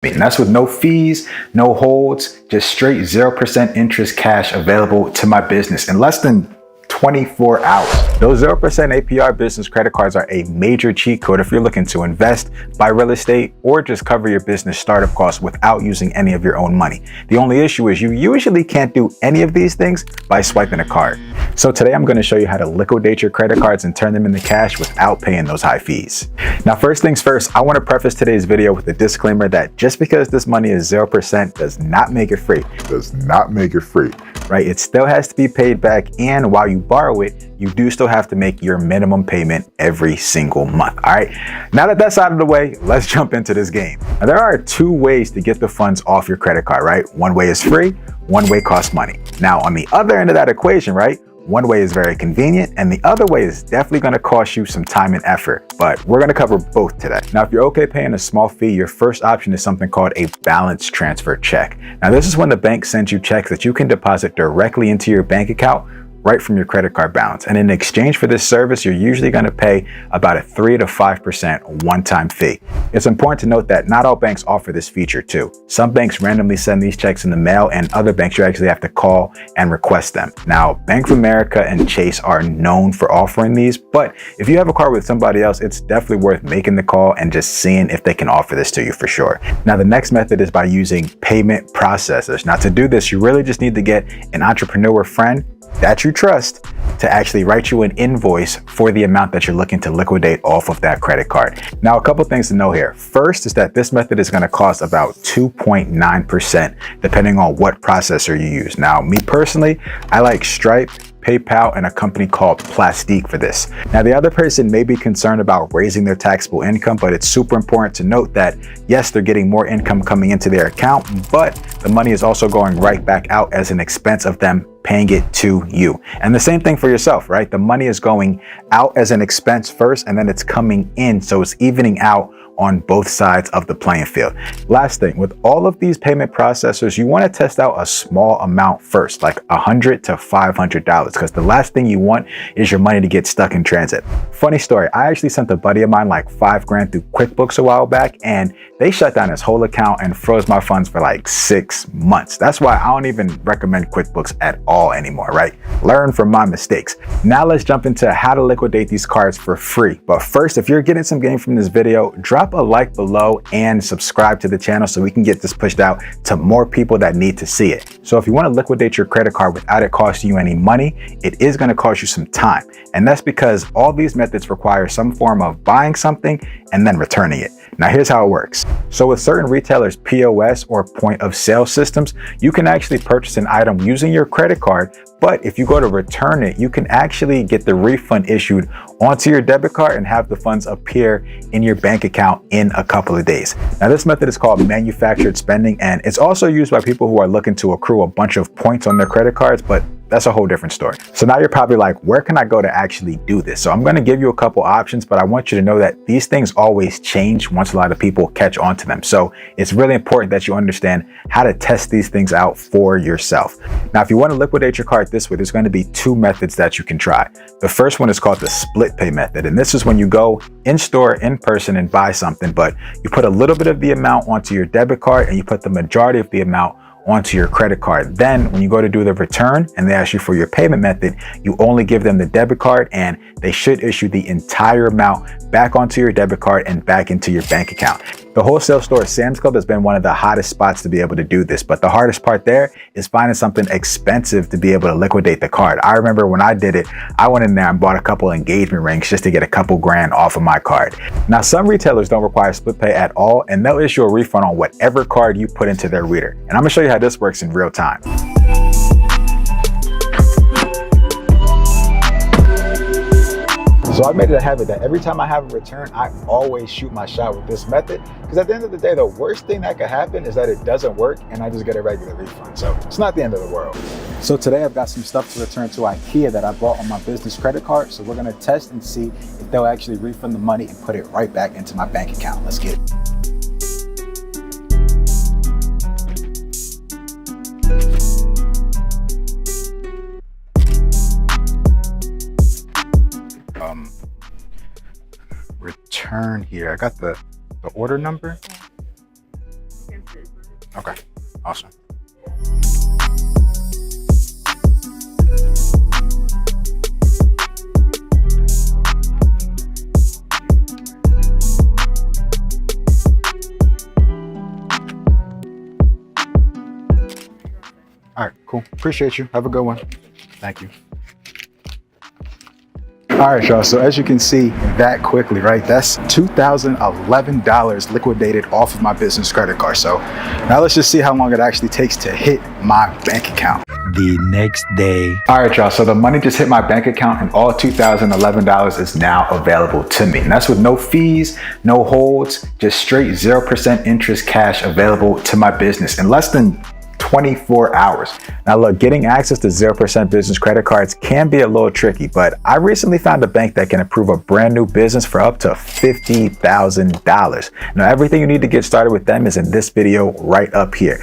And that's with no fees, no holds, just straight 0% interest cash available to my business in less than 24 hours. Those 0% APR business credit cards are a major cheat code if you're looking to invest, buy real estate, or just cover your business startup costs without using any of your own money. The only issue is you usually can't do any of these things by swiping a card. So today I'm going to show you how to liquidate your credit cards and turn them into cash without paying those high fees. Now, first things first, I want to preface today's video with a disclaimer that just because this money is 0% does not make it free. Right? It still has to be paid back, and while you borrow it, you do still have to make your minimum payment every single month. All right, now that that's out of the way, let's jump into this game. Now, there are two ways to get the funds off your credit card, right? One way is free, one way costs money. Now, on the other end of that equation, right? One way is very convenient, and the other way is definitely going to cost you some time and effort, but we're going to cover both today. Now, if you're okay paying a small fee, your first option is something called a balance transfer check. Now, this is when the bank sends you checks that you can deposit directly into your bank account right from your credit card balance. And in exchange for this service, you're usually going to pay about a 3 to 5% one-time fee. It's important to note that not all banks offer this feature too. Some banks randomly send these checks in the mail, and other banks you actually have to call and request them. Now, Bank of America and Chase are known for offering these, but if you have a card with somebody else, it's definitely worth making the call and just seeing if they can offer this to you for sure. Now, the next method is by using payment processors. Now, to do this, you really just need to get an entrepreneur friend that you trust to actually write you an invoice for the amount that you're looking to liquidate off of that credit card. Now, a couple things to know here. First is that this method is going to cost about 2.9% depending on what processor you use. Now, me personally, I like Stripe, PayPal, and a company called Plastique for this. Now, the other person may be concerned about raising their taxable income, but it's super important to note that yes, they're getting more income coming into their account, but the money is also going right back out as an expense of them paying it to you. And the same thing for yourself, right? The money is going out as an expense first, and then it's coming in. So it's evening out on both sides of the playing field. Last thing, with all of these payment processors, you want to test out a small amount first, like $100 to $500, because the last thing you want is your money to get stuck in transit. Funny story, I actually sent a buddy of mine like $5,000 through QuickBooks a while back, and they shut down his whole account and froze my funds for like 6 months. That's why I don't even recommend QuickBooks at all anymore, right? Learn from my mistakes. Now let's jump into how to liquidate these cards for free. But first, if you're getting some gain from this video, drop a like below and subscribe to the channel so we can get this pushed out to more people that need to see it. So if you want to liquidate your credit card without it costing you any money, it is going to cost you some time. And that's because all these methods require some form of buying something and then returning it. Now, here's how it works. So with certain retailers' POS or point of sale systems, you can actually purchase an item using your credit card, but if you go to return it, you can actually get the refund issued onto your debit card and have the funds appear in your bank account in a couple of days. Now, this method is called manufactured spending, and it's also used by people who are looking to accrue a bunch of points on their credit cards, but that's a whole different story. So now you're probably like, where can I go to actually do this? So I'm going to give you a couple options, but I want you to know that these things always change once a lot of people catch on to them. So it's really important that you understand how to test these things out for yourself. Now, if you want to liquidate your card this way, there's going to be two methods that you can try. The first one is called the split pay method. And this is when you go in store, in person, and buy something, but you put a little bit of the amount onto your debit card and you put the majority of the amount onto your credit card. Then when you go to do the return and they ask you for your payment method, you only give them the debit card and they should issue the entire amount back onto your debit card and back into your bank account. The wholesale store Sam's Club has been one of the hottest spots to be able to do this, but the hardest part there is finding something expensive to be able to liquidate the card. I remember when I did it, I went in there and bought a couple engagement rings just to get a couple grand off of my card. Now, some retailers don't require split pay at all, and they'll issue a refund on whatever card you put into their reader. And I'm gonna show you how this works in real time. So I made it a habit that every time I have a return, I always shoot my shot with this method, because at the end of the day, the worst thing that could happen is that it doesn't work and I just get a regular refund. So it's not the end of the world. So today I've got some stuff to return to IKEA that I bought on my business credit card. So we're gonna test and see if they'll actually refund the money and put it right back into my bank account. Let's get it. Return here. I got the order number. Okay, Okay, awesome. All right, cool. Appreciate you. Have a good one. Thank you. All right, y'all. So as you can see that quickly, right? That's $2,011 liquidated off of my business credit card. So now let's just see how long it actually takes to hit my bank account. The next day. All right, y'all. So the money just hit my bank account and all $2,011 is now available to me. And that's with no fees, no holds, just straight 0% interest cash available to my business in less than 24 hours. Now look, getting access to 0% business credit cards can be a little tricky, but I recently found a bank that can approve a brand new business for up to $50,000. Now everything you need to get started with them is in this video right up here.